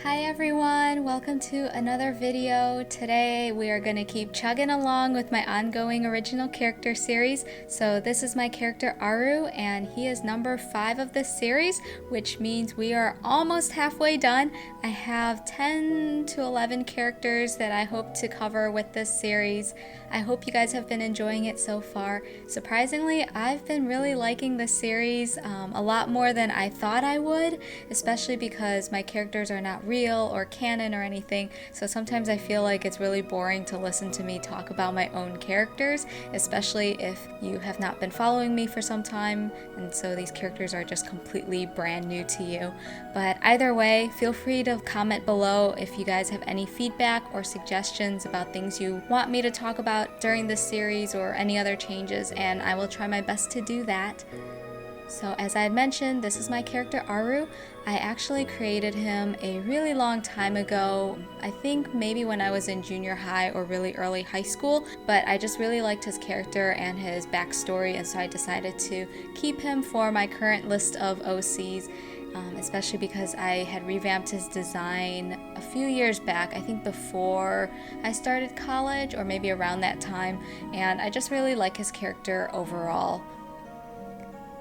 Hi everyone, welcome to another video. Today we are going to keep chugging along with my ongoing original character series. So this is my character Aru and he is number 5 of this series, which means we are almost halfway done. I have 10 to 11 characters that I hope to cover with this series. I hope you guys have been enjoying it so far. Surprisingly, I've been really liking this series a lot more than I thought I would, especially because my characters are not real or canon or anything, so sometimes I feel like it's really boring to listen to me talk about my own characters, especially if you have not been following me for some time, and so these characters are just completely brand new to you. But either way, feel free to comment below if you guys have any feedback or suggestions about things you want me to talk about during this series or any other changes, and I will try my best to do that. So as I had mentioned, this is my character Aru. I actually created him a really long time ago, I think maybe when I was in junior high or really early high school, but I just really liked his character and his backstory, and so I decided to keep him for my current list of OCs, especially because I had revamped his design a few years back, I think before I started college or maybe around that time, and I just really like his character overall.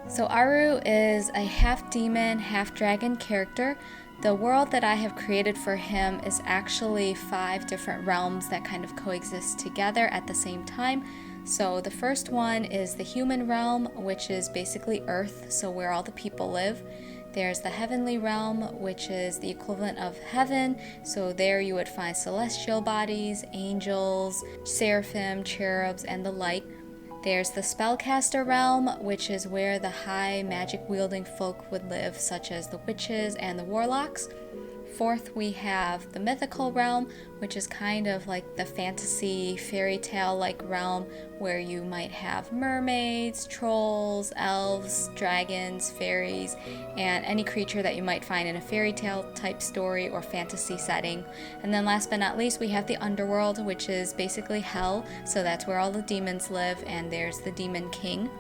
So Aru is a half demon, half dragon character. The world that I have created for him is actually 5 different realms that kind of coexist together at the same time. So the first one is the human realm, which is basically Earth, so where all the people live. There's the heavenly realm, which is the equivalent of heaven, so there you would find celestial bodies, angels, seraphim, cherubs, and the like. There's the spellcaster realm, which is where the high magic-wielding folk would live, such as the witches and the warlocks. Fourth, we have the mythical realm, which is kind of like the fantasy, fairy tale-like realm where you might have mermaids, trolls, elves, dragons, fairies, and any creature that you might find in a fairy tale type story or fantasy setting. And then last but not least, we have the underworld, which is basically hell, so that's where all the demons live, and there's the demon king.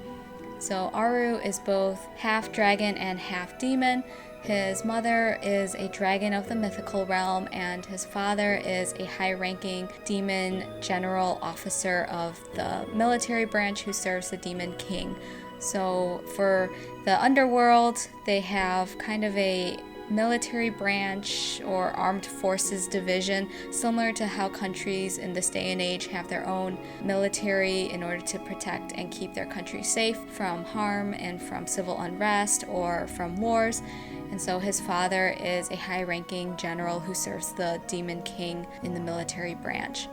So Aru is both half dragon and half demon. His mother is a dragon of the mythical realm, and his father is a high-ranking demon general officer of the military branch who serves the demon king. So for the underworld, they have kind of a military branch or armed forces division, similar to how countries in this day and age have their own military in order to protect and keep their country safe from harm and from civil unrest or from wars. And so his father is a high-ranking general who serves the demon king in the military branch.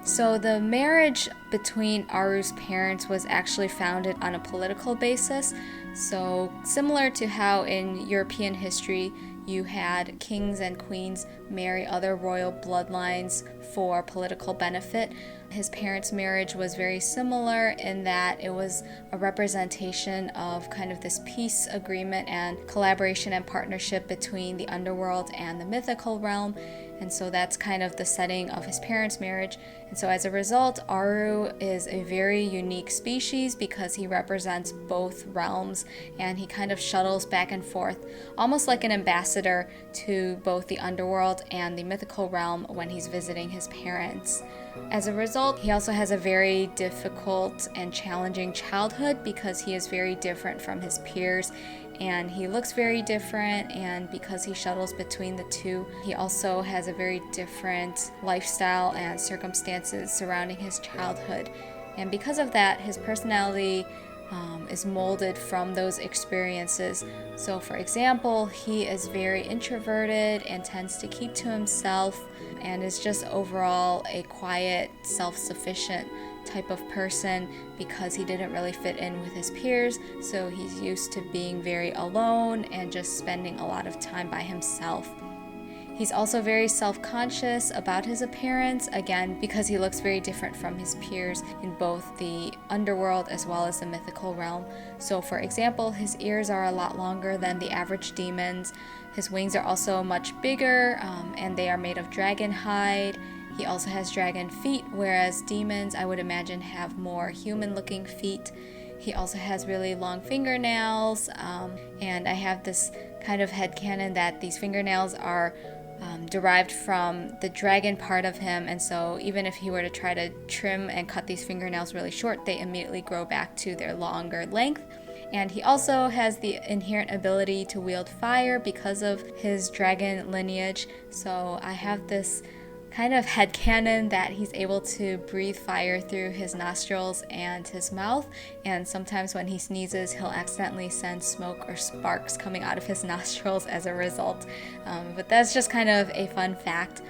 So the marriage between Aru's parents was actually founded on a political basis. So similar to how in European history you had kings and queens marry other royal bloodlines for political benefit, his parents' marriage was very similar in that it was a representation of kind of this peace agreement and collaboration and partnership between the underworld and the mythical realm. And so that's kind of the setting of his parents' marriage. And so as a result, Aru is a very unique species because he represents both realms and he kind of shuttles back and forth, almost like an ambassador to both the underworld and the mythical realm when he's visiting his parents. As a result, he also has a very difficult and challenging childhood because he is very different from his peers and he looks very different, and because he shuttles between the two, he also has a very different lifestyle and circumstances surrounding his childhood. And because of that, his personality is molded from those experiences. So for example, he is very introverted and tends to keep to himself and is just overall a quiet, self-sufficient type of person because he didn't really fit in with his peers, so he's used to being very alone and just spending a lot of time by himself. He's also very self-conscious about his appearance, again, because he looks very different from his peers in both the underworld as well as the mythical realm. So for example, his ears are a lot longer than the average demons. His wings are also much bigger, and they are made of dragon hide. He also has dragon feet, whereas demons, I would imagine, have more human-looking feet. He also has really long fingernails, and I have this kind of headcanon that these fingernails are derived from the dragon part of him, and so even if he were to try to trim and cut these fingernails really short, they immediately grow back to their longer length. And he also has the inherent ability to wield fire because of his dragon lineage. So I have this kind of headcanon that he's able to breathe fire through his nostrils and his mouth, and sometimes when he sneezes he'll accidentally send smoke or sparks coming out of his nostrils as a result. But that's just kind of a fun fact.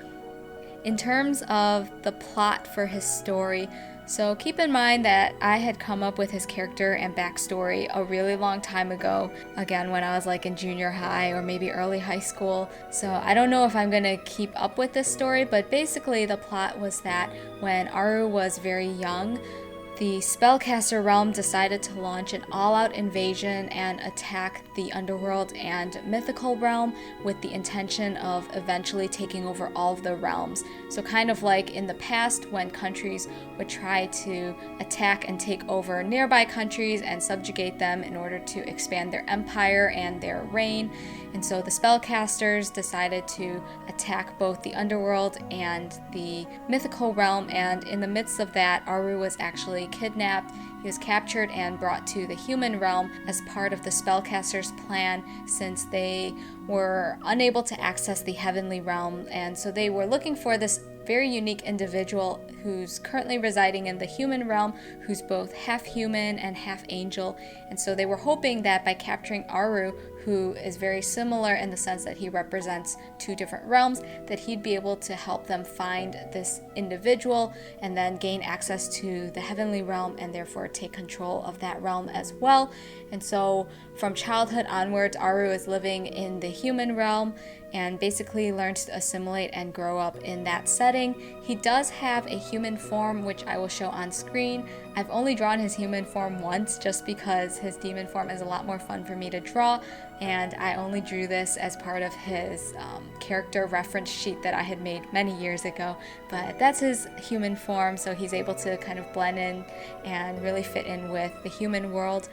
In terms of the plot for his story, so keep in mind that I had come up with his character and backstory a really long time ago, again when I was like in junior high or maybe early high school, so I don't know if I'm gonna keep up with this story, but basically the plot was that when Aru was very young, the Spellcaster realm decided to launch an all-out invasion and attack the underworld and mythical realm with the intention of eventually taking over all of the realms. So kind of like in the past when countries would try to attack and take over nearby countries and subjugate them in order to expand their empire and their reign. And so the spellcasters decided to attack both the underworld and the mythical realm, and in the midst of that, Aru was actually kidnapped. He was captured and brought to the human realm as part of the spellcasters' plan, since they were unable to access the heavenly realm, and so they were looking for this very unique individual who's currently residing in the human realm, who's both half human and half angel. And so they were hoping that by capturing Aru, who is very similar in the sense that he represents two different realms, that he'd be able to help them find this individual and then gain access to the heavenly realm and therefore take control of that realm as well. And so from childhood onwards, Aru is living in the human realm and basically learns to assimilate and grow up in that setting. He does have a human form, which I will show on screen. I've only drawn his human form once just because his demon form is a lot more fun for me to draw, and I only drew this as part of his character reference sheet that I had made many years ago. But that's his human form, so he's able to kind of blend in and really fit in with the human world.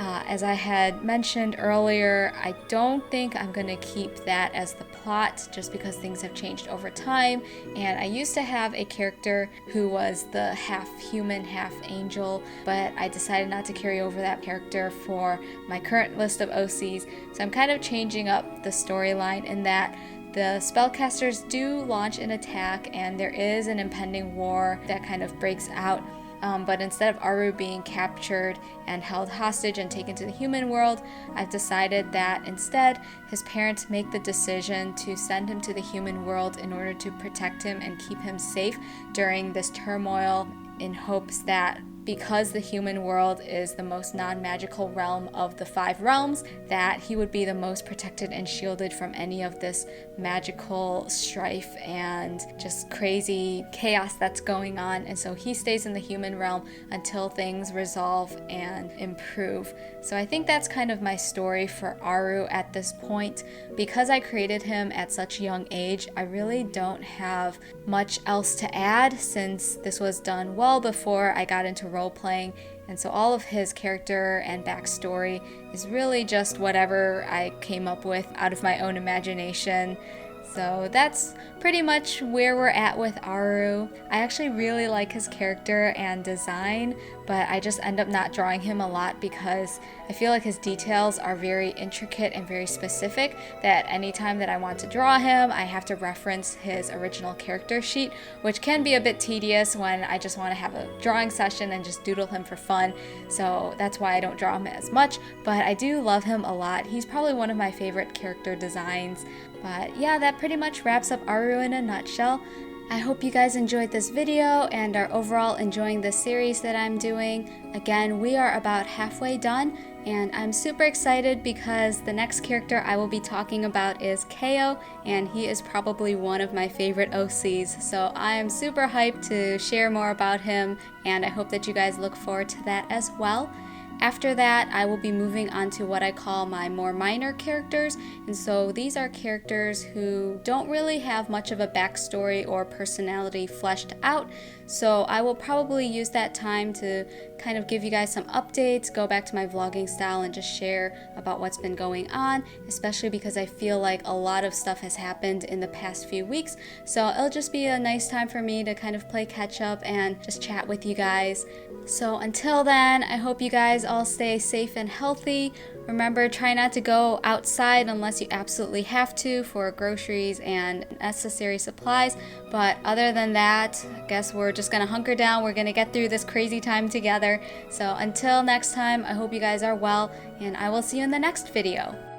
As I had mentioned earlier, I don't think I'm going to keep that as the plot just because things have changed over time, and I used to have a character who was the half human, half angel, but I decided not to carry over that character for my current list of OCs, so I'm kind of changing up the storyline in that the spellcasters do launch an attack and there is an impending war that kind of breaks out. But instead of Aru being captured and held hostage and taken to the human world, I've decided that instead his parents make the decision to send him to the human world in order to protect him and keep him safe during this turmoil, in hopes that because the human world is the most non-magical realm of the 5 realms, that he would be the most protected and shielded from any of this magical strife and just crazy chaos that's going on. And so he stays in the human realm until things resolve and improve. So I think that's kind of my story for Aru at this point. Because I created him at such a young age, I really don't have much else to add, since this was done well before I got into role-playing, and so all of his character and backstory is really just whatever I came up with out of my own imagination. So that's pretty much where we're at with Aru. I actually really like his character and design, but I just end up not drawing him a lot because I feel like his details are very intricate and very specific, that anytime that I want to draw him, I have to reference his original character sheet, which can be a bit tedious when I just want to have a drawing session and just doodle him for fun. So that's why I don't draw him as much, but I do love him a lot. He's probably one of my favorite character designs. But yeah, that pretty much wraps up Aru in a nutshell. I hope you guys enjoyed this video and are overall enjoying the series that I'm doing. Again, we are about halfway done, and I'm super excited because the next character I will be talking about is Kayo, and he is probably one of my favorite OCs. So I am super hyped to share more about him, and I hope that you guys look forward to that as well. After that, I will be moving on to what I call my more minor characters, and so these are characters who don't really have much of a backstory or personality fleshed out, so I will probably use that time to kind of give you guys some updates, go back to my vlogging style and just share about what's been going on, especially because I feel like a lot of stuff has happened in the past few weeks, so it'll just be a nice time for me to kind of play catch up and just chat with you guys. So until then, I hope you guys all stay safe and healthy. Remember, try not to go outside unless you absolutely have to for groceries and necessary supplies. But other than that, I guess we're just gonna hunker down. We're gonna get through this crazy time together. So until next time, I hope you guys are well, and I will see you in the next video.